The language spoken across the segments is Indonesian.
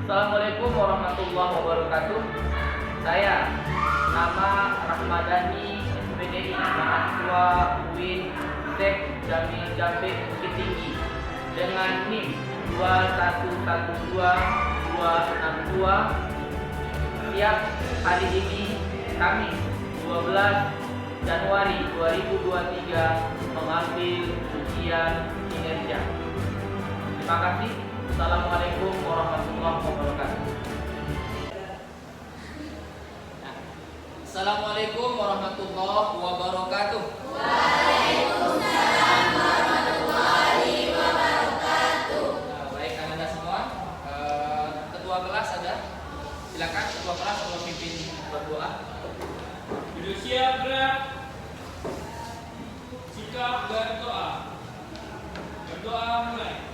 Assalamualaikum warahmatullahi wabarakatuh. Saya nama Rahmadani, SPDI, mahasiswa UIN Sek Jamil Jambe Bukit Tinggi dengan NIM 2112262. Siap hari ini Kamis 12 Januari 2023 mengambil ujian kinerja. Terima kasih. Assalamualaikum warahmatullahi wabarakatuh. Assalamualaikum warahmatullahi wabarakatuh. Waalaikumsalam warahmatullahi wabarakatuh. Baik, Anda semua. Ketua kelas ada. Silakan ketua kelas kalau pimpin berdoa. Siap gerak. Sikap berdoa. Berdoa mulai.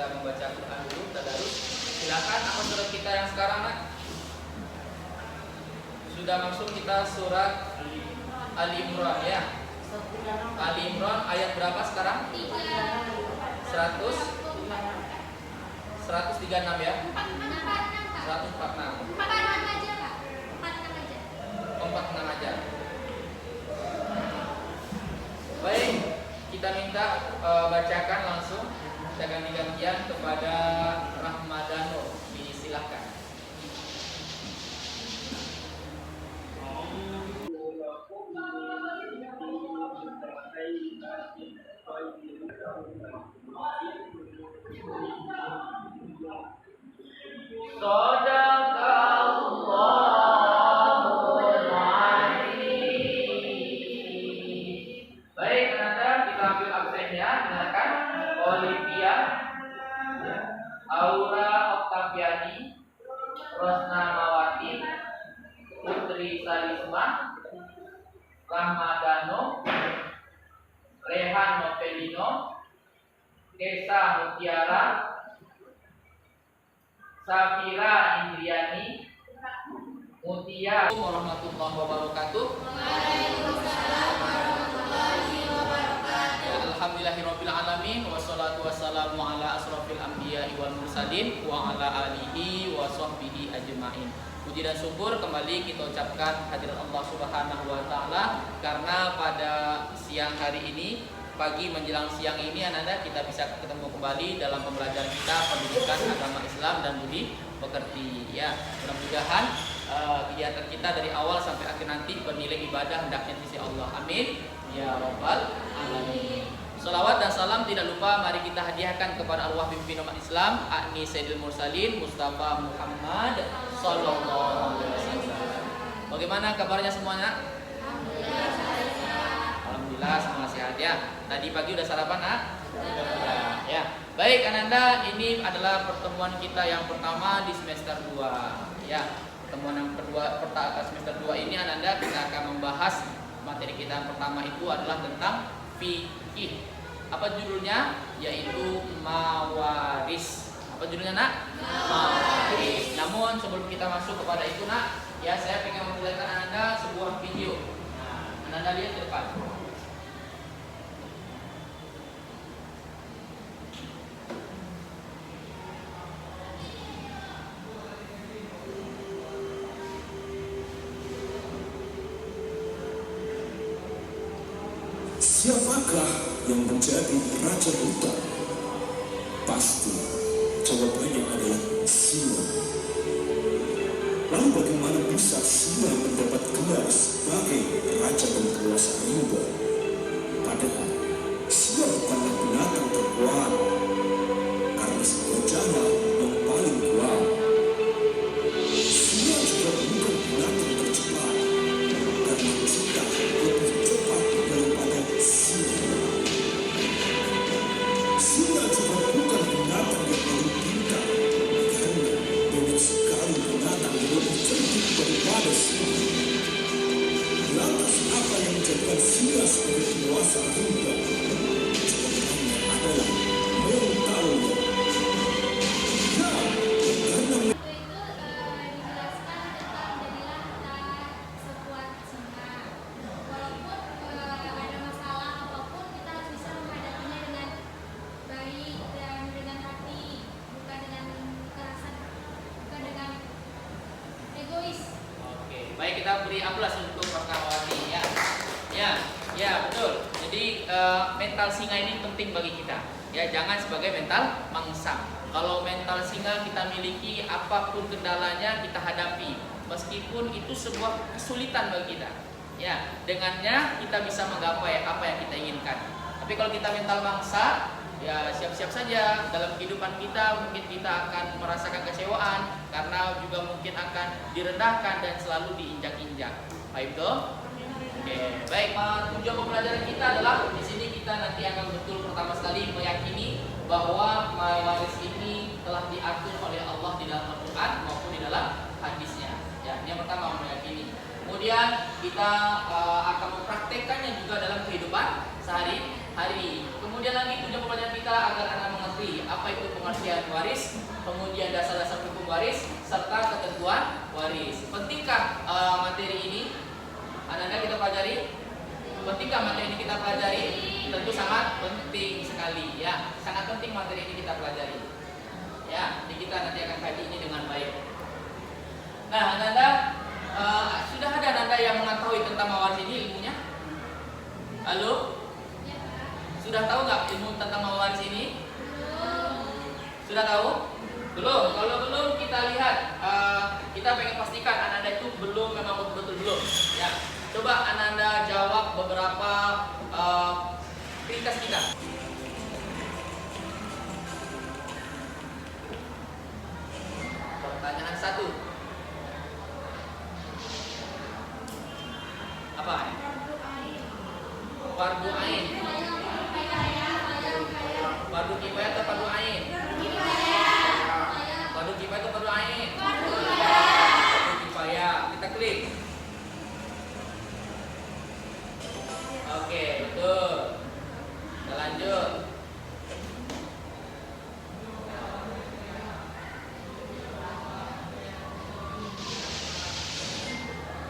Membaca Quran dulu, tadarus. Silakan apa surat kita yang sekarang, Nak? Sudah masuk kita surat Ali Imran ya. Ali Imran ayat berapa sekarang? 136 ya. 146. 46 aja. Baik, kita minta bacakan langsung. Kita ganti-gantian kepada Rahmadano. Silakan. Shadaqallahul Adzim. Baik, Anda kita ambil absennya. Silakan. Olivia, Aura Oktaviani, Rosna Mawati, Putri Salisma, Rahmadano, Rehan Novelino, Kesa Mutiara, Safira Indriani, Mutia. Warahmatullahi wabarakatuh. Waalaikumsalam warahmatullahi wabarakatuh. Alhamdulillahirabbil alamin wassalatu wassalamu ala asrofil anbiya'i wal mursalin wa ala alihi wa sahbihi ajmain. Puji dan syukur kembali kita ucapkan hadirat Allah Subhanahu wa taala karena pada siang hari ini, pagi menjelang siang ini anak-anak kita bisa ketemu kembali dalam pembelajaran kita pendidikan agama Islam dan budi pekerti ya. Mudah-mudahan kegiatan kita dari awal sampai akhir nanti bernilai ibadah hendaknya di sisi Allah. Amin ya rabbal alamin. Salawat dan salam tidak lupa mari kita hadiahkan kepada arwah pimpinan umat Islam Agni Sayyidil Mursalin Mustafa Muhammad sallallahu alaihi wasallam. Bagaimana kabarnya semuanya? Alhamdulillah semua sehat ya. Tadi pagi udah sarapan, Nak? Ya. Baik, Ananda, ini adalah pertemuan kita yang pertama di semester 2 ya. Pertemuan yang kedua semester 2 ini Ananda kita akan membahas materi kita yang pertama itu adalah tentang fikih. Apa judulnya? Yaitu mawaris. Apa judulnya, Nak? Mawaris. Namun sebelum kita masuk kepada itu, Nak, ya saya ingin memperlihatkan Anda sebuah video. Nah, Anda lihat ke depan. Siapakah yang menjadi raja hutan? Pasti jawabannya adalah singa. Lalu bagaimana bisa singa mendapat gelar sebagai raja dan penguasa rimba? Padahal singa bukanlah binatang terkuat, karena singa jahat yang paling kuat. Singa juga bukan binatang tercepat, karena kita lebih cepat daripada singa. Singa juga bukan binatang yang paling pintar, karena banyak sekali binatang yang lebih cerdik daripada singa. berkuasa rimba. Jawabannya adalah mentalnya. Nah, karena Itu dijelaskan tentang jadilah kita sekuat singa. Walaupun ada masalah apapun, kita harus bisa menghadapinya dengan baik dan dengan hati, bukan dengan kekerasan, bukan dengan egois. Oke, baik, kita beri aplaus untuk Mas Nawati ya. Ya, betul. Jadi mental singa ini penting bagi kita. Ya, jangan sebagai mental mangsa. Kalau mental singa kita miliki, apapun kendalanya kita hadapi, meskipun itu sebuah kesulitan bagi kita. Ya, dengannya kita bisa menggapai apa yang kita inginkan. Tapi kalau kita mental mangsa, ya siap-siap saja dalam kehidupan kita mungkin kita akan merasakan kecewaan karena juga mungkin akan direndahkan dan selalu diinjak-injak. Baik toh? Oke, baik. Tujuan pembelajaran kita adalah di sini kita nanti akan betul pertama sekali meyakini bahwa waris ini telah diatur oleh Allah di dalam Al-Quran maupun di dalam hadisnya. Ya, ini yang pertama meyakini. Kemudian kita akan mempraktekkannya juga dalam kehidupan sehari-hari. Kemudian lagi tujuan pembelajaran kita agar Anda mengerti apa itu pengertian waris, kemudian dasar-dasar hukum waris, serta ketentuan waris. Pentingkah materi ini? Anda kita pelajari? Pentingkah materi ini kita pelajari? Tentu sangat penting sekali ya. Sangat penting materi ini kita pelajari. Ya, jadi kita nanti akan kaji ini dengan baik. Nah, Anda sudah ada Anda yang mengetahui tentang waris ini ilmunya? Halo? Sudah tahu nggak ilmu tentang waris ini? Sudah tahu? Belum. Kalau belum, kita lihat. Kita pengen pastikan Anda itu belum, memang betul-betul belum. Ya. Coba Anda jawab beberapa ringkas kita. Pertanyaan 1. Apa? Fardu ain. Fardu kifayah atau fardu ain? Fardu kifayah atau fardu ain? Fardu kifayah. Kita klik. Oke, betul. Kita lanjut.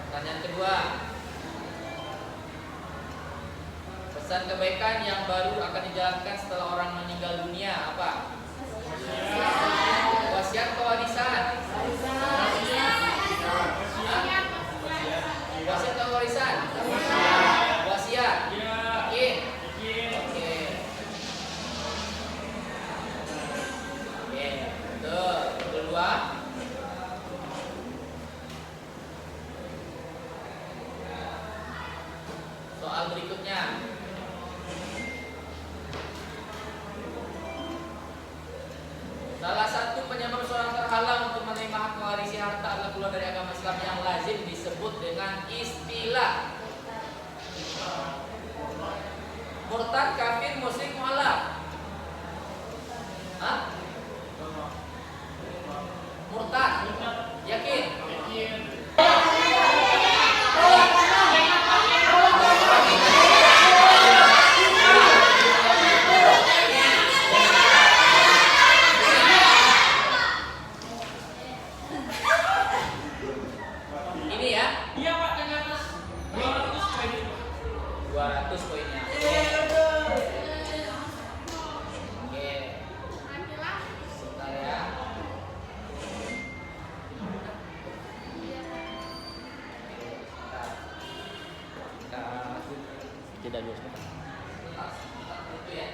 Pertanyaan kedua. Pesan kebaikan yang baru akan dijalankan setelah orang meninggal dunia apa? Wasiat atau warisan? Wasiat atau warisan? Wasiat. Yakin? Oke. Oke, betul. Kedua. Soal berikutnya. Salah satu penyebab seorang terhalang untuk menerima hak mewarisi harta adalah keluar dari agama Islam yang lazim disebut dengan istilah murtad, kafir, musyrik, mu'alaf. Hah? Murtad. Yakin? Ini ya. Iya Pak, tanya atas 200 poin. 200 poinnya. Oke. Sebentar ya. Kita jeda dulu sebentar. Itu ya.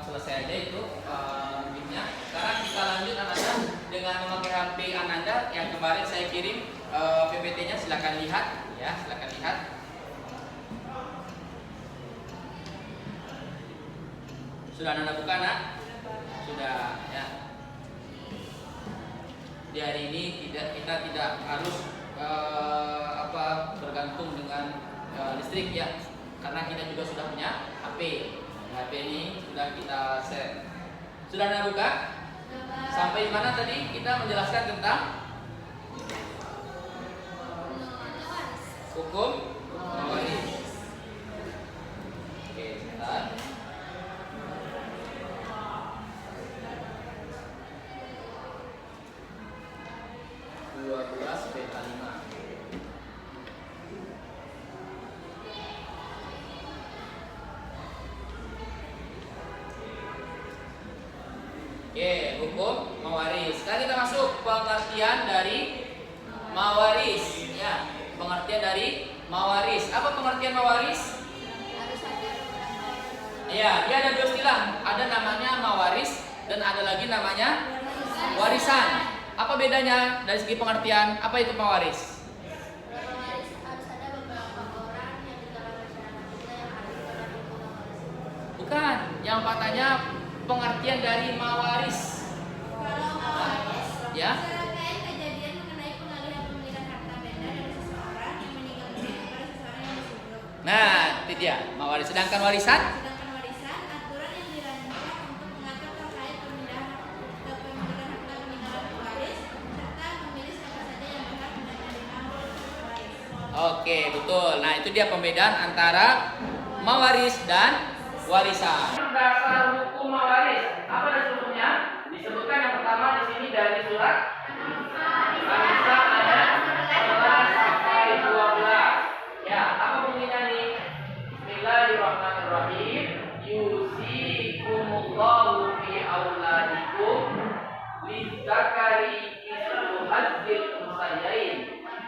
selesai aja itu linknya. Sekarang kita lanjut Ananda dengan memakai HP Ananda yang kemarin saya kirim PPT-nya. Silakan lihat ya, silakan lihat. Sudah Ananda buka nak? Sudah ya. Di hari ini kita tidak harus bergantung dengan listrik ya, karena kita juga sudah punya HP. HP ini sudah kita set. Sudah Anda buka? Sampai di mana tadi kita menjelaskan tentang hukum mawaris. Oke, sebentar. 12 beta 5. Oke, hukum mawaris. Sekarang kita masuk pengertian dari mawaris ya. Pengertian dari mawaris. Apa pengertian mawaris? Ya, dia ada dua istilah. Ada namanya mawaris dan ada lagi namanya warisan. Apa bedanya dari segi pengertian? Apa itu mawaris? Mawaris harus ada beberapa orang yang di dalam masyarakat kita yang ada pada hukum mawaris. Bukan, yang katanya pengertian dari mawaris. Kalau mawaris, Ya. serangkaian kejadian mengenai pengalihan pemilikan harta benda dari seseorang yang meninggal dunia kepada seseorang yang masih hidup. Nah, itu dia mawaris. Sedangkan warisan? Sedangkan warisan, aturan yang dirancang untuk mengatur terkait pemindahan kepemilikan harta peninggalan pewaris serta memilih siapa saja yang berhak menerima waris. Oke, betul. Nah, itu dia pembedaan antara mawaris dan warisan. Dasar hukum mawaris. Apa dasar hukumnya? Disebutkan yang pertama di sini dari surat An-Nisa ayat 11 sampai 12. Ya, apa bunyinya nih? Bismillahirrahmanirrahim. Yusikumullahu fi auladikum lidzakari mislu hadzil unsayain.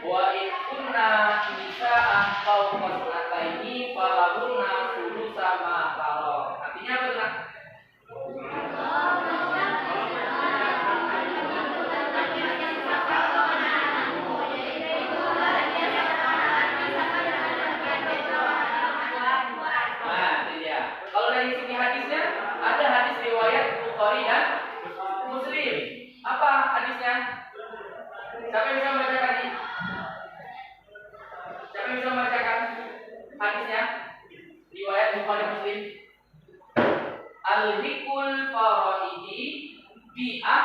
Wa in kunna nisa'an fawqa sunataini falahunna sulusa ma tarok. Artinya apa tuh? Nah, itu dia. Kalau dari sini hadisnya, ada hadis riwayat Bukhari dan Muslim. Apa hadisnya? Siapa yang bisa membacakan ini? Siapa yang bisa membacakan hadisnya? Riwayat Bukhari Muslim. Al-hikul faraidi bi'ah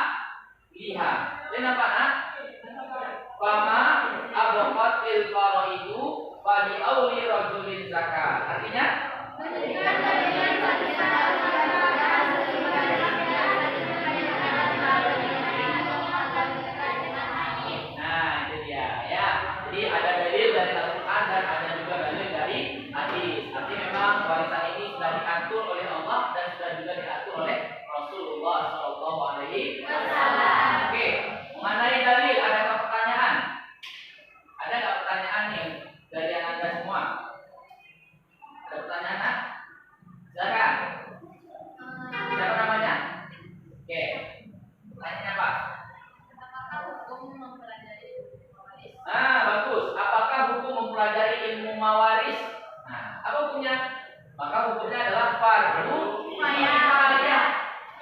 liha. Dan apa nak? Fama abqatil faraidu fali auli rajulin zakat. Artinya? Nah, itu dia ya. Jadi ada dalil dari Al-Qur'an dan ada juga dalil dari hadis. Artinya memang warisan ini sudah diatur oleh Allah dan sudah juga diatur oleh Rasulullah Shallallahu Alaihi Wasallam. Oke, mengenai dalil adakah pertanyaan? Ada nggak pertanyaan nih dari anda semua? Ada pertanyaan? Nak? Silakan. Siapa namanya? Oke, pertanyaannya apa? Ah, bagus. Apakah hukum mempelajari ilmu mawaris? Nah, apa hukumnya? Maka hukumnya adalah fardu kifayah.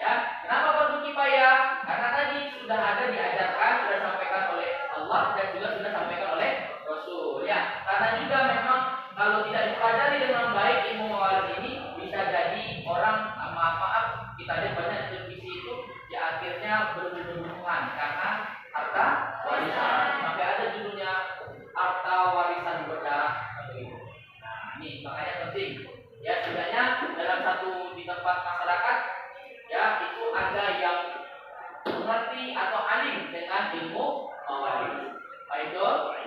Ya, kenapa fardu kifayah? Karena tadi sudah ada diajarkan, sudah disampaikan oleh Allah dan juga sudah disampaikan oleh Rasul. Ya, karena juga memang kalau tidak dipelajari dengan baik ilmu mawaris ini bisa jadi orang maaf kita lihat banyak televisi itu ya akhirnya berhubungan karena harta warisan. Sampai ada judulnya harta warisan berdarah begitu. Nah, ini makanya penting. Ya, setidaknya dalam satu di tempat masyarakat ya itu ada yang mengerti atau alim dengan ilmu mawaris. Baik, oke,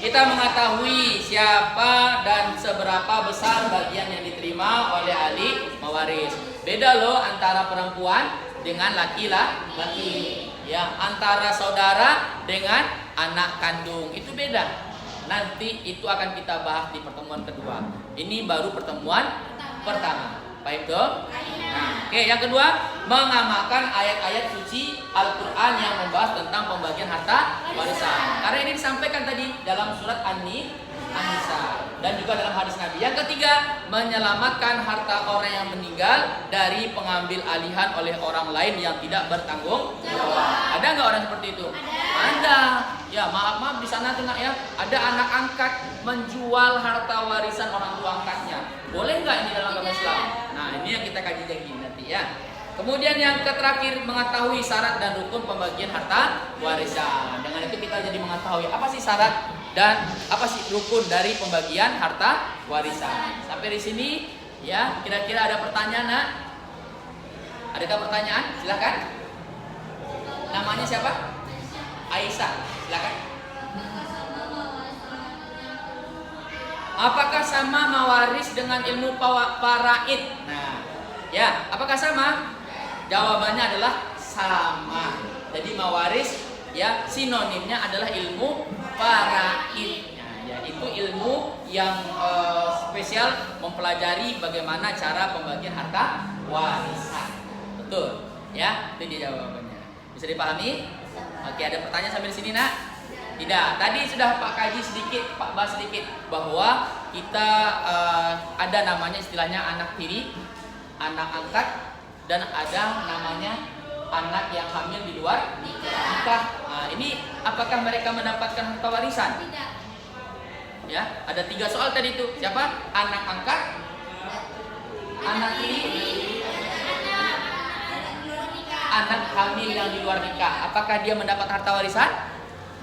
kita mengetahui siapa dan seberapa besar bagian yang diterima oleh ahli mawaris. Beda loh antara perempuan dengan laki-laki. Ya, antara saudara dengan anak kandung itu beda. Nanti itu akan kita bahas di pertemuan kedua. Ini baru pertemuan pertama. Paham tuh? Nah, oke, yang kedua, mengamalkan ayat-ayat suci Al-Qur'an yang membahas tentang pembagian harta warisan. Karena ini disampaikan tadi dalam surat An-Nisa dan juga dalam hadis Nabi. Yang ketiga, menyelamatkan harta orang yang meninggal dari pengambil alihan oleh orang lain yang tidak bertanggung jawab. Ada nggak orang seperti itu? Ada. Ya, maaf di sana tengah ya. Ada anak angkat menjual harta warisan orang tua angkatnya. Boleh nggak ini dalam agama Islam? Nah, ini yang kita kaji lagi nanti ya. Kemudian yang terakhir, mengetahui syarat dan rukun pembagian harta warisan. Dengan itu kita jadi mengetahui apa sih syarat dan apa sih rukun dari pembagian harta warisan. Sampai di sini ya, kira-kira ada pertanyaan, Nak? Adakah pertanyaan? Silakan. Namanya siapa? Aisyah. Silakan. Apakah sama mawaris dengan ilmu faraid? Nah, ya, apakah sama? Jawabannya adalah sama. Jadi mawaris ya sinonimnya adalah ilmu faraid. Nah, yaitu ilmu yang spesial mempelajari bagaimana cara pembagian harta warisan. Betul? Ya, itu dia jawabannya. Bisa dipahami? Oke, ada pertanyaan sampai di sini, Nak? Tidak. Tadi sudah Pak kaji sedikit, Pak bahas sedikit bahwa kita ada namanya istilahnya anak tiri, anak angkat, dan ada namanya anak yang hamil di luar nikah. Nah, ini apakah mereka mendapatkan harta warisan? Tidak. Ya, ada 3 soal tadi itu. Siapa? Anak angkat, anak tiri, anak hamil yang di luar nikah. Apakah dia mendapat harta warisan?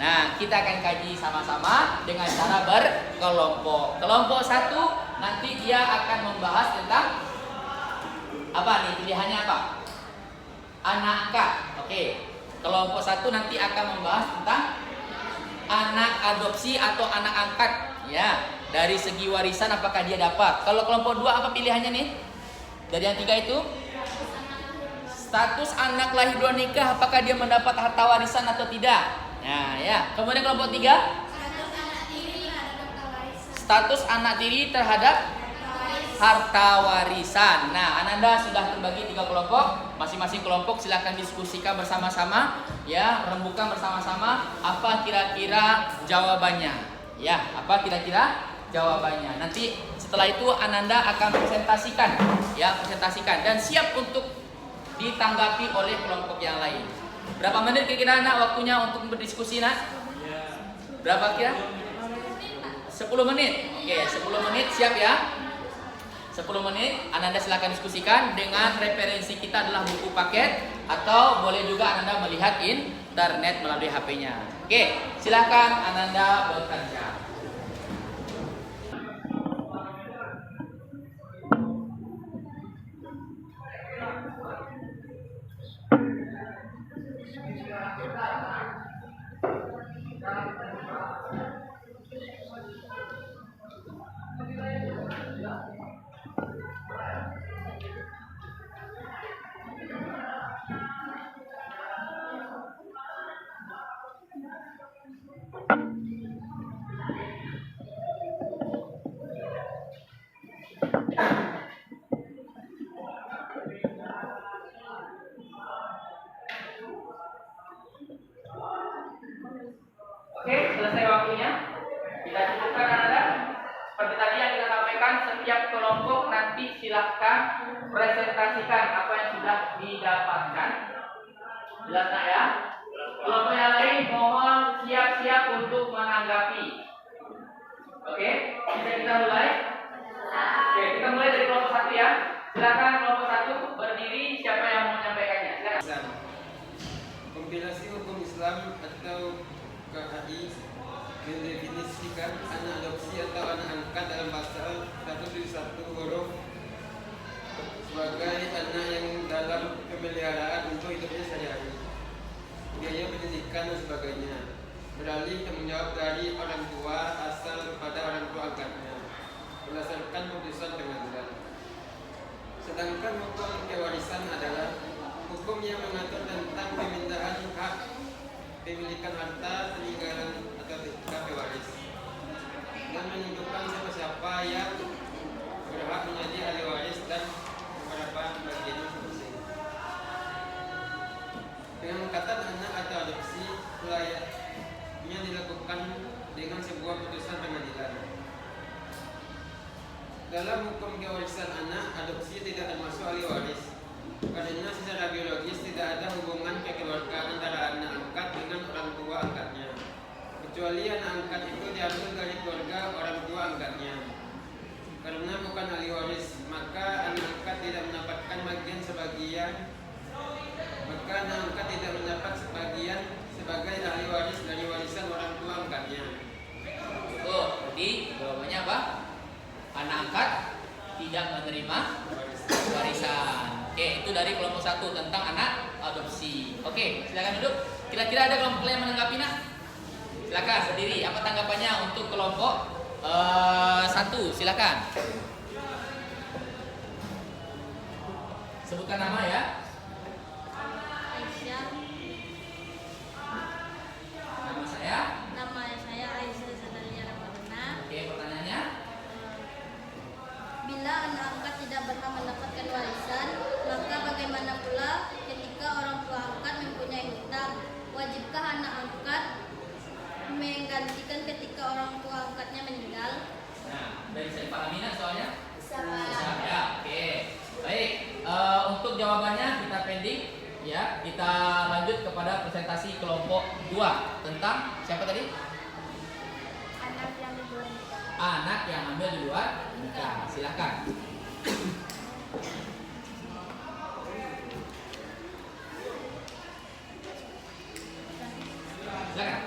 Nah, kita akan kaji sama-sama dengan cara berkelompok. Kelompok 1 nanti dia akan membahas tentang apa nih? Pilihannya apa? Anak angkat. Oke. Kelompok 1 nanti akan membahas tentang anak adopsi atau anak angkat. Ya, dari segi warisan apakah dia dapat? Kalau kelompok 2 apa pilihannya nih? Dari yang 3 itu? Status anak lahir luar nikah, apakah dia mendapat harta warisan atau tidak? Nah, ya. Kemudian kelompok 3, status anak tiri terhadap harta warisan. Nah, Ananda sudah terbagi 3 kelompok. Masing-masing kelompok silahkan diskusikan bersama-sama, ya, rembukan bersama-sama apa kira-kira jawabannya. Ya, apa kira-kira jawabannya. Nanti setelah itu Ananda akan presentasikan, ya, dan siap untuk ditanggapi oleh kelompok yang lain. Berapa menit kira-kira Nak waktunya untuk berdiskusi, Nak? Berapa kira? 10 menit. Oke, 10 menit siap ya? 10 menit Ananda silakan diskusikan. Dengan referensi kita adalah buku paket atau boleh juga Ananda melihat internet melalui HP-nya. Oke, silakan Ananda bekerja. Oke, selesai waktunya. Kita cukupkan Anda. Seperti tadi yang kita sampaikan, setiap kelompok nanti silahkan presentasikan apa yang sudah didapatkan. Jelas nak ya? Kelompok yang lain mohon siap-siap untuk menanggapi. Oke, bisa kita mulai? Oke, kita mulai dari kelompok 1 ya. Silakan kelompok 1 berdiri, siapa yang mau menyampaikannya? Silakan. Kompilasi hukum Islam atau KHI mendefinisikan anak adopsi atau anak angkat dalam pasal 171 huruf sebagai anak yang dalam pemeliharaan untuk hidupnya sehari-hari, biaya pendidikan dan sebagainya, beralih tanggung jawab dari orang tua asal kepada orang tua angkatnya berdasarkan putusan pengadilan. Sedangkan hukum kewarisan adalah hukum yang mengatur tentang pemindahan hak pemilikan harta peninggalan atau pewaris dan menentukan siapa-siapa yang berhak menjadi ahli waris dan ayah, maka anak angkat tidak mendapat sebagian sebagai ahli waris dari warisan orang tua angkatnya. Jadi jawabannya apa? Anak angkat tidak menerima warisan. Oke, itu dari kelompok 1 tentang anak adopsi. Oke, silakan duduk. Kira-kira ada kelompok lain yang menanggapi nak? Silakan sendiri. Apa tanggapannya untuk kelompok 1? Silakan. Sebutkan nama ya. Aisyah. Nama saya. Nama saya Aisyah Sadalia Ramadana. Oke, pertanyaannya. Bila anak angkat tidak berhak mendapatkan warisan, maka bagaimana pula ketika orang tua angkat mempunyai hutang? Wajibkah anak angkat menggantikan ketika orang tua angkatnya meninggal? Nah, dari saya dipahami nak soalnya? Sama. Bisa ya. Oke. Baik, untuk jawabannya kita pending ya. Kita lanjut kepada presentasi kelompok 2 tentang siapa tadi? Anak yang di luar nikah. Anak yang hamil di luar nikah. Silakan. Silakan.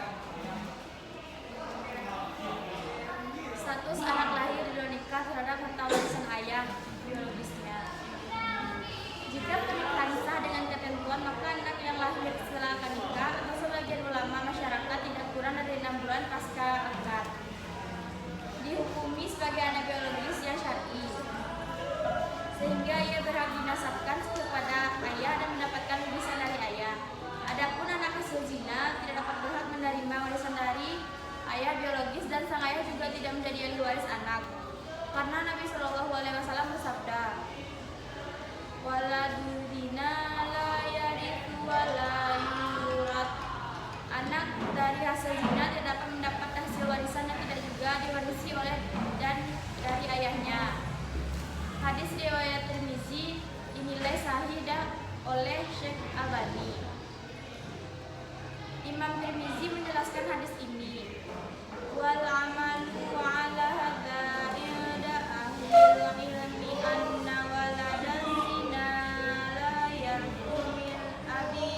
Status anak lahir di luar nikah terhadap harta warisan ayah biologisnya. Jika pernikahan sah dengan ketentuan, maka anak yang lahir setelah akad nikah atau sebagian ulama masyarakat tidak kurang dari 6 bulan pasca akad dihukumi sebagai anak biologis yang syar'i, sehingga ia berhak dinasabkan kepada ayah dan mendapatkan warisan dari ayah. Adapun anak hasil zina tidak dapat berhak menerima warisan dari ayah biologis dan sang ayah juga tidak menjadi ahli waris anak, karena Nabi SAW bersabda, waladudina la yarithu wa la yurat. Anak dari hasil zina tidak dapat mendapat hasil warisan dan tidak juga diwarisi oleh dan dari ayahnya. Hadis riwayat Tirmizi dinilai sahih oleh Syekh Albani. Imam Tirmizi menjelaskan hadis ini, wal amalu ala hadza inda ahli ilmi anna waladan zina la yarku min abi.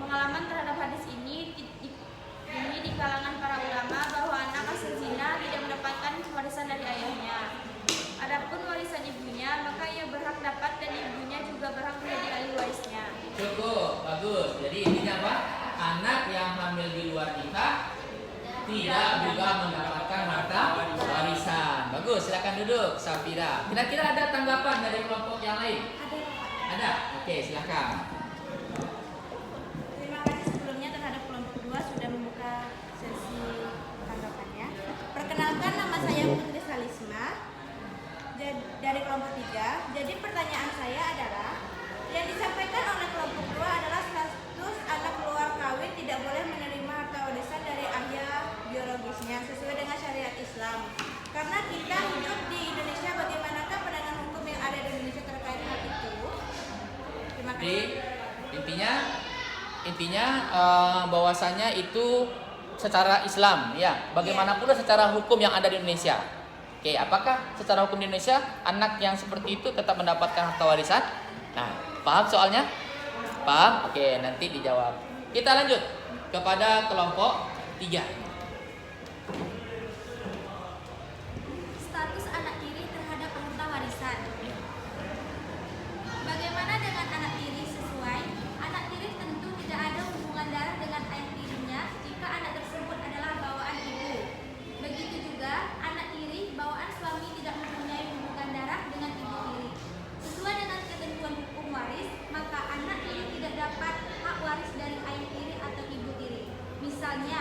Pengalaman terhadap hadis ini di kalangan para ulama bahwa anak hasil zina tidak mendapatkan warisan dari ayahnya. Adapun warisan ibunya, maka ia berhak dapat dan ibunya juga berhak menjadi ahli warisnya. Cukup, bagus. Jadi intinya apa? Anak yang hamil di luar nikah tidak juga mendapatkan harta warisan. Bagus, silakan duduk, Safira. Kira-kira ada tanggapan dari kelompok yang lain? Ada? Oke, silakan. Terima kasih sebelumnya terhadap kelompok 2 sudah membuka sesi tanggapannya. Perkenalkan, nama saya Putri Salisma dari kelompok 3. Jadi pertanyaan saya adalah, yang disampaikan oleh kelompok 2 adalah status anak keluar kawin tidak boleh menerima harta warisan dari ayah biologisnya sesuai dengan syariat Islam. Karena kita hidup di Indonesia, bagaimanakah pandangan hukum yang ada di Indonesia terkait hal itu? Terima kasih. Jadi intinya bahwasannya itu secara Islam ya. Bagaimana pula secara hukum yang ada di Indonesia? Oke, apakah secara hukum di Indonesia anak yang seperti itu tetap mendapatkan harta warisan? Nah, paham soalnya? Paham? Oke, nanti dijawab. Kita lanjut kepada kelompok 3. Status anak tiri terhadap harta warisan. Bagaimana dengan anak tiri? Sesuai, anak tiri tentu tidak ada hubungan darah dengan ayah tirinya jika anak tersebut adalah bawaan ibu. Begitu juga anak tiri bawaan suami tidak mempunyai hubungan darah dengan ibu tiri. Sesuai dengan ketentuan hukum waris, maka anak tiri tidak dapat hak waris dari ayah tiri atau ibu tiri. Misalnya,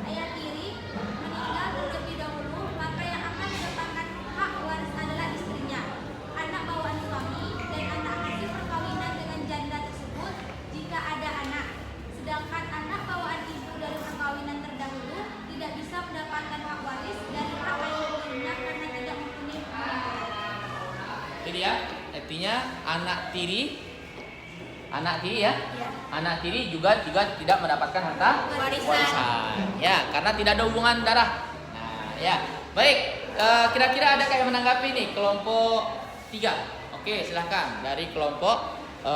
ayah tiri meninggal terlebih dahulu, maka yang akan mendapatkan hak waris adalah istrinya, anak bawaan suami, dan anak hasil perkawinan dengan janda tersebut jika ada anak. Sedangkan anak bawaan ibu dari perkawinan terdahulu tidak bisa mendapatkan hak waris dari hak ayah tirinya karena tidak mempunyai hubungan darah. Jadi ya, artinya anak tiri ya. Ya. Anak tiri juga tidak mendapatkan harta Warisan. ya, karena tidak ada hubungan darah. Nah, ya. Baik, kira-kira ada kayak menanggapi nih kelompok 3. Oke, silahkan dari kelompok 1.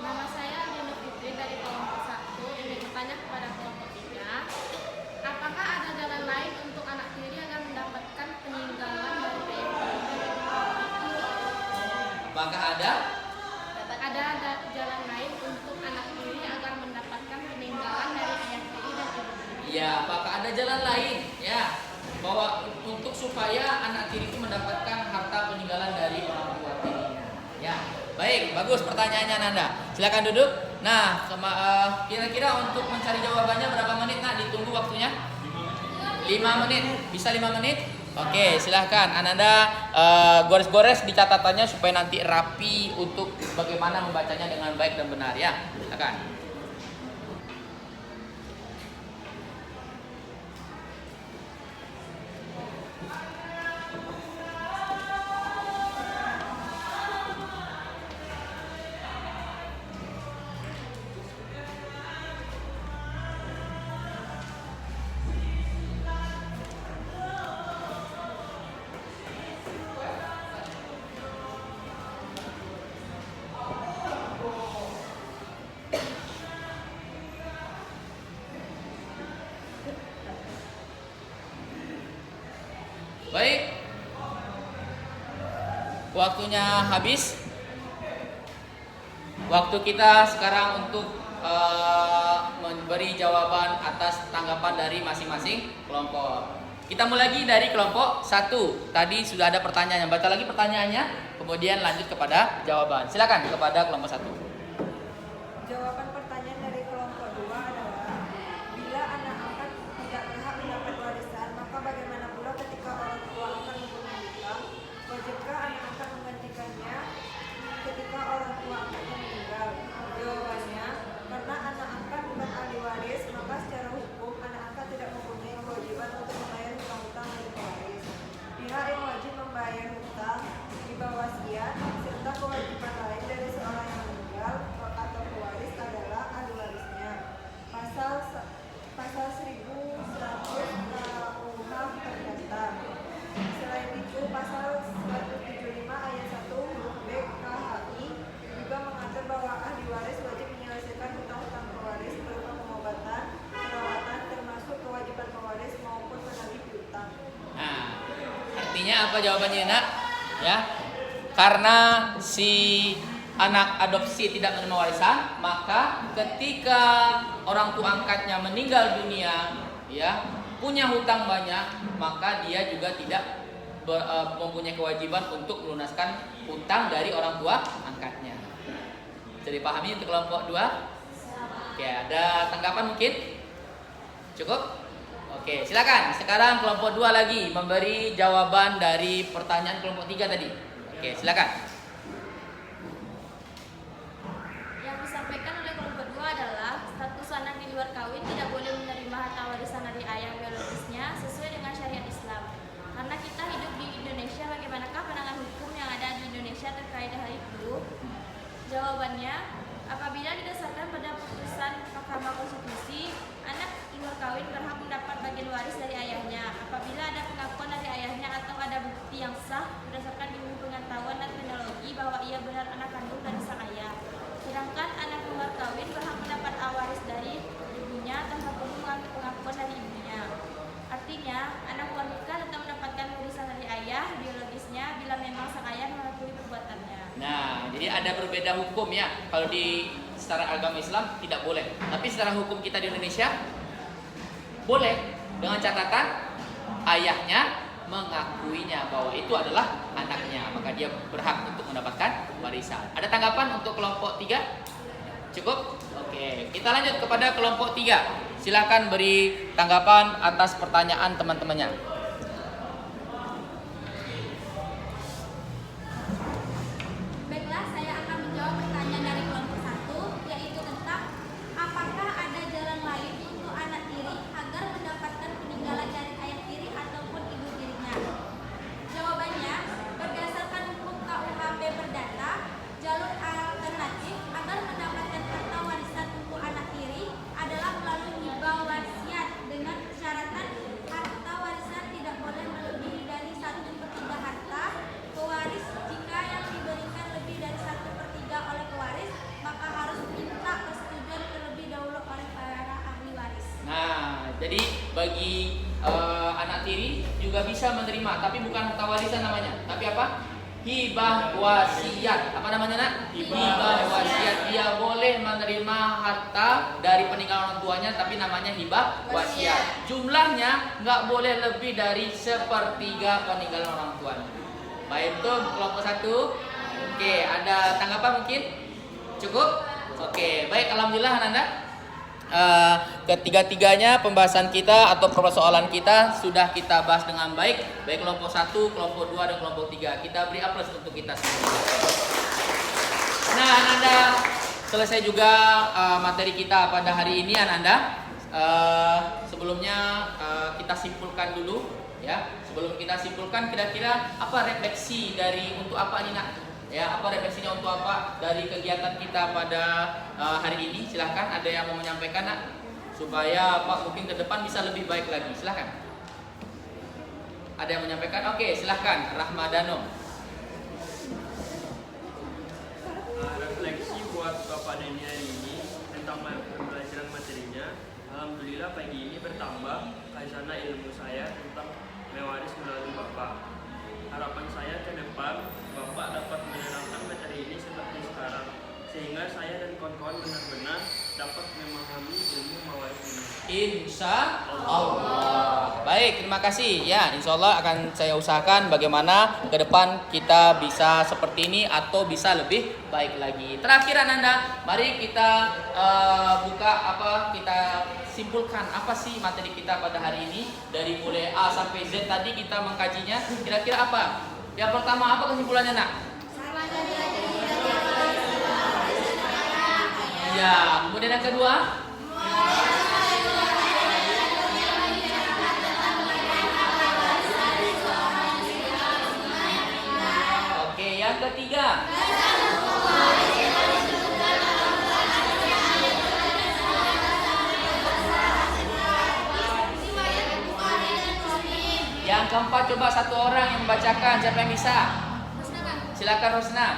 Nama saya Dina Fitri dari kelompok 1 ingin bertanya kepada kelompok 3. Apakah ada jalan lain untuk anak tiri agar mendapatkan peninggalan dari ayah tiri? Apakah ada? Ada jalan lain untuk anak tiri agar mendapatkan peninggalan dari ayah tiri dan ibu tiri? Ya, apakah ada jalan lain? Ya, bahwa untuk supaya anak tiri itu mendapatkan harta peninggalan dari orang tua tirinya. Ya, baik, bagus pertanyaannya Nanda. Silakan duduk. Nah, kira-kira untuk mencari jawabannya berapa menit nak? Ditunggu waktunya? 5 menit. Bisa 5 menit? Oke, silahkan Ananda gores-gores di catatannya supaya nanti rapi untuk bagaimana membacanya dengan baik dan benar ya. Silakan. Baik, waktunya habis. Waktu kita sekarang untuk memberi jawaban atas tanggapan dari masing-masing kelompok. Kita mulai lagi dari kelompok 1. Tadi sudah ada pertanyaannya. Baca lagi pertanyaannya, kemudian lanjut kepada jawaban. Silakan kepada kelompok 1. Jawaban pertanyaan dari kelompok 2 adalah, bila anak angkat tidak berhak mendapat warisan, maka bagaimana pula ketika orang tua akan mempunyai hutang? Wajibkah anak angkat menggantikannya ketika orang tua angkatnya meninggal? Jawabannya, karena anak angkat bukan ahli waris, maka secara hukum anak angkat tidak mempunyai kewajiban untuk membayar hutang-hutang dari pewaris. Pihak yang wajib membayar hutang di bawah wasiat serta kewajiban lain dari seorang yang meninggal atau pewaris adalah ahli warisnya. Pasal 1100 KUH terdaftar. Selain itu, pasal 175 ayat 1 huruf B KHI juga mengatur bahwa ahli waris wajib menyelesaikan hutang-hutang pewaris berupa pengobatan, perawatan, termasuk kewajiban pewaris maupun menagih piutang. Nah, artinya apa jawabannya nak? Ya, karena si anak adopsi tidak menerima warisan, maka ketika orang tua angkatnya meninggal dunia, ya, punya hutang banyak, maka dia juga tidak mempunyai kewajiban untuk melunaskan hutang dari orang tua angkatnya. Jadi pahami untuk kelompok 2? Oke, ada tanggapan mungkin? Cukup? Oke, silakan. Sekarang kelompok 2 lagi memberi jawaban dari pertanyaan kelompok 3 tadi. Oke, silakan. Yang disampaikan oleh kelompok 2 adalah status anak di luar kawin tidak boleh menerima harta warisan dari ayah biologisnya sesuai dengan syariat Islam. Karena kita hidup di Indonesia, bagaimanakah pandangan hukum yang ada di Indonesia terkait hal itu? Jawabannya, apabila didasarkan pada putusan Mahkamah Konstitusi, anak di luar kawin berhak mendapat bagian waris dari ayahnya apabila ada pengakuan dari ayahnya atau ada bukti yang sah berdasarkan ilmu pengetahuan dan teknologi bahwa ia benar anak kandung dari sang ayah. Sedangkan anak luar kawin berhak mendapat waris dari ibunya tanpa perlu pengakuan dari ibunya. Artinya, anak wanita tetap mendapatkan warisan dari ayah biologisnya bila memang sang ayah mengakui perbuatannya. Nah, jadi ada berbeda hukum ya. Kalau di secara agama Islam tidak boleh, tapi secara hukum kita di Indonesia boleh, dengan catatan ayahnya mengakuinya bahwa itu adalah anaknya, maka dia berhak untuk mendapatkan warisan. Ada tanggapan untuk kelompok 3? Cukup? Oke, kita lanjut kepada kelompok 3. Silakan beri tanggapan atas pertanyaan teman-temannya. Baiklah, saya akan menjawab pertanyaan dari kelompok 1, yaitu tentang apakah ada jalan lain untuk anak tiri agar mendapatkan peninggalan dari ayah tiri ataupun ibu tirinya. Jawabannya, berdasarkan hukum KUHP Perdata, jalur alternatif agar mendapatkan harta warisan untuk anak tiri adalah melalui hibah wasiat dengan persyaratan harta warisan Jadi bagi anak tiri juga bisa menerima, tapi bukan harta warisan namanya, tapi apa? Hibah wasiat. Apa namanya nak? Hibah wasiat. Dia boleh menerima harta dari peninggalan orang tuanya, tapi namanya hibah wasiat. Jumlahnya nggak boleh lebih dari 1/3 peninggalan orang tuanya. Baik, itu kelompok 1. Oke, ada tanggapan mungkin? Cukup? Oke, baik, alhamdulillah Ananda. Ketiga-tiganya pembahasan kita atau persoalan kita sudah kita bahas dengan baik, baik kelompok 1, kelompok 2 dan kelompok 3. Kita beri aplaus untuk kita semua. Nah, Ananda, selesai juga materi kita pada hari ini Ananda. Sebelumnya kita simpulkan dulu ya. Sebelum kita simpulkan, kira-kira apa refleksi dari untuk apa nih nak? Ya, apa refleksinya untuk apa dari kegiatan kita pada hari ini? Silahkan, ada yang mau menyampaikan nak? Supaya Pak mungkin ke depan bisa lebih baik lagi. Silahkan. Ada yang menyampaikan? Oke, silahkan. Rahmadano. Refleksi buat Bapak Denny hari ini tentang pembelajaran materinya. Alhamdulillah pagi ini bertambah khazanah ilmu saya tentang mewaris melalui Bapak. Harapan saya ke depan Bapak dapat menerangkan materi ini seperti sekarang, sehingga saya dan kawan-kawan benar-benar dapat memahami ilmu mewaris ini. Insya Allah. Baik, terima kasih. Ya, insya Allah akan saya usahakan bagaimana ke depan kita bisa seperti ini atau bisa lebih baik lagi. Terakhir Ananda, mari kita kita simpulkan apa sih materi kita pada hari ini. Dari mulai A sampai Z tadi kita mengkajinya. Kira-kira apa? Yang pertama apa kesimpulannya nak? Ya, kemudian yang kedua? Oke, yang ketiga? Yang keempat, coba satu orang yang membacakan. Siapa yang bisa? Silakan Rosna.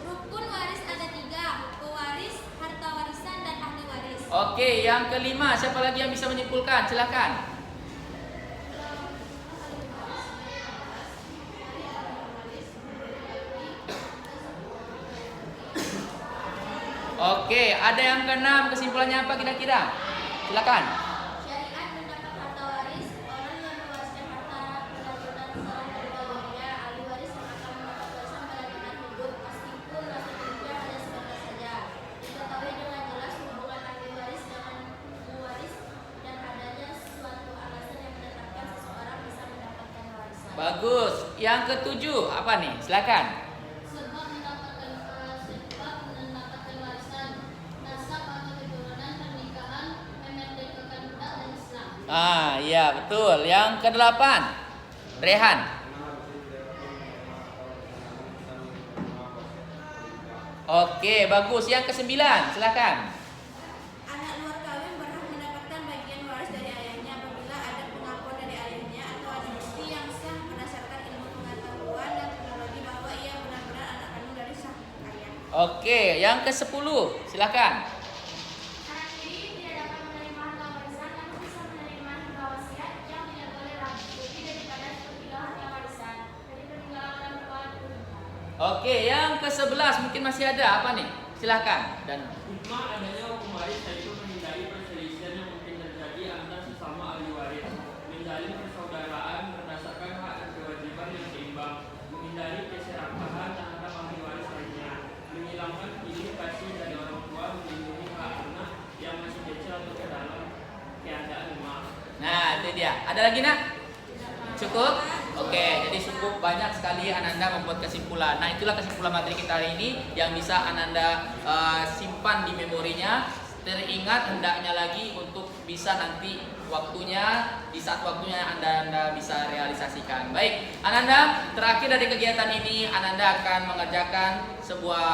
Rukun waris ada 3, pewaris, harta warisan, dan ahli waris. Oke, yang kelima, siapa lagi yang bisa menyimpulkan? Silakan. Oke, ada yang keenam, kesimpulannya apa kira-kira? Silakan. Syariat mendapat harta waris, orang yang mewariskan harta kelanjutan setelah meninggalnya, ahli waris yang akan mendapat warisan kelanjutan hidup, meskipun nasib hidupnya hanya sebentar saja. Diketahui dengan jelas hubungan ahli waris dengan pewaris dan adanya suatu alasan yang menetapkan seseorang bisa mendapatkan warisan. Bagus. Yang ketujuh, apa nih? Silakan. Sebab mendapatkan warisan, nasab atau keturunan, pernikahan, memerdekakan budak dan Islam. Iya betul. Yang kedelapan, Rehan. Oke, bagus. Yang kesembilan, silakan. Anak luar kawin berhak mendapatkan bagian waris dari ayahnya apabila ada pengakuan dari ayahnya atau ada bukti yang sah berdasarkan ilmu pengetahuan dan teknologi bahwa ia benar-benar anak kandung dari sang ayah. Oke, yang ke-10, silakan. Anak tiri tidak dapat menerima harta warisan, namun bisa menerima hibah wasiat yang tidak boleh lebih daripada 1/3 harta warisan dari peninggalan orang tua. Oke, yang ke-11 mungkin masih ada apa nih? Silakan. Dan Hikmah adanya hukum waris yaitu menghindari perselisihan yang mungkin terjadi antar sesama ahli waris, menjalin persaudaraan berdasarkan hak dan kewajiban yang seimbang, menghindari keserakahan terhadap ahli waris lainnya, menghilangkan pilih kasih dari orang tua, melindungi hak anak yang masih kecil atau ke dalam keadaan lemah. nah, itu dia. Ada lagi nak? Cukup? Oke, jadi cukup banyak sekali Ananda membuat kesimpulan. Nah, itulah kesimpulan materi kita hari ini yang bisa Ananda simpan di memorinya, teringat hendaknya lagi untuk bisa nanti waktunya, di saat waktunya Anda bisa realisasikan. Baik, Ananda, terakhir dari kegiatan ini Ananda akan mengerjakan sebuah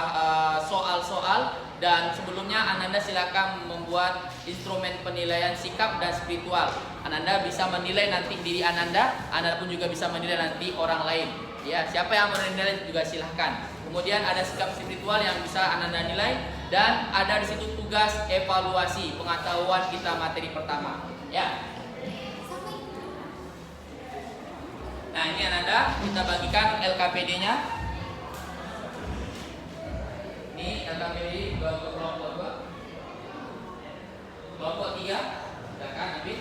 soal-soal. Dan sebelumnya Ananda silakan membuat instrumen penilaian sikap dan spiritual. Ananda bisa menilai nanti diri Ananda pun juga bisa menilai nanti orang lain. Ya, siapa yang menilai juga silahkan. Kemudian ada sikap spiritual yang bisa Ananda nilai. Dan ada di situ tugas evaluasi pengetahuan kita materi pertama. Ya. Nah, ini Ananda, kita bagikan LKPD-nya. Ini LKPD untuk kelompok 2. Kelompok 3. Silakan Habib.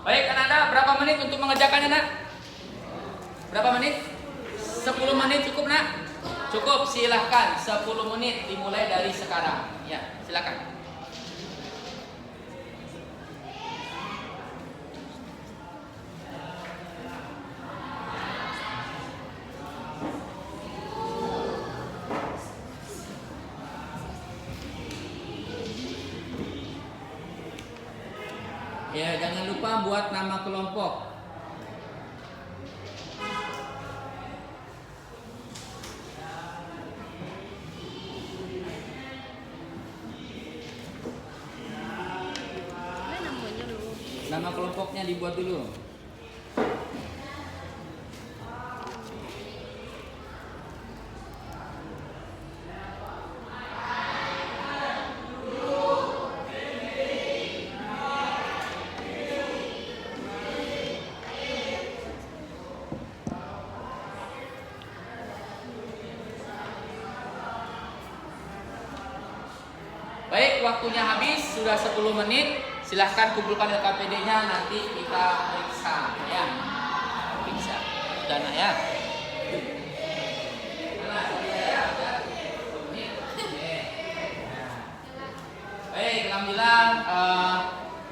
Baik, Ananda, berapa menit untuk mengerjakannya, Nak? Berapa menit? 10 menit cukup, Nak? Cukup, silahkan 10 menit dimulai dari sekarang. Ya, silakan. Ya, jangan lupa buat nama kelompok. Nama kelompoknya dibuat dulu. Baik, waktunya habis, sudah 10 menit. Silahkan kumpulkan LKPD-nya, nanti kita periksa ya. Periksa. Sudah, Nak, ya. Baik, alhamdulillah.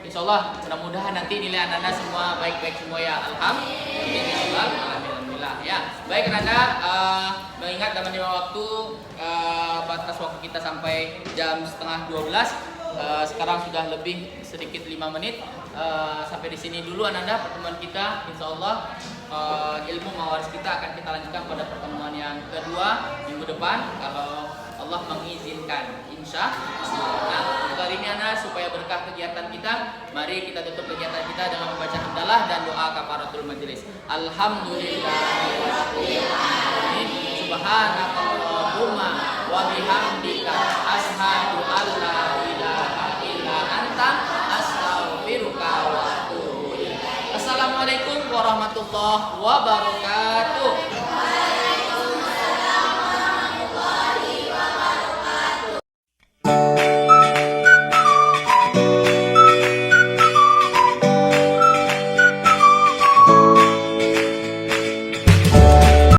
Insya Allah mudah-mudahan nanti nilai Anda semua baik-baik semua ya. Alhamdulillah. Alhamdulillah ya. Baik Anda, mengingat dalam waktu batas waktu kita sampai jam setengah 12. Sekarang sudah lebih sedikit 5 menit. Sampai di sini dulu Ananda pertemuan kita. Insya Allah ilmu mawaris kita akan kita lanjutkan pada pertemuan yang kedua minggu depan kalau Allah mengizinkan. Insya Allah. Nah, untuk hari ini Anda supaya berkah kegiatan kita, mari kita tutup kegiatan kita dengan membaca hamdalah dan doa kafaratul majelis. Alhamdulillahirobbilalamin. Subhanakallahumma wa bihamdika asyhadu an la ilaha illa anta astaghfiruka wa atubu ilaik. Assalamualaikum warahmatullahi wabarakatuh.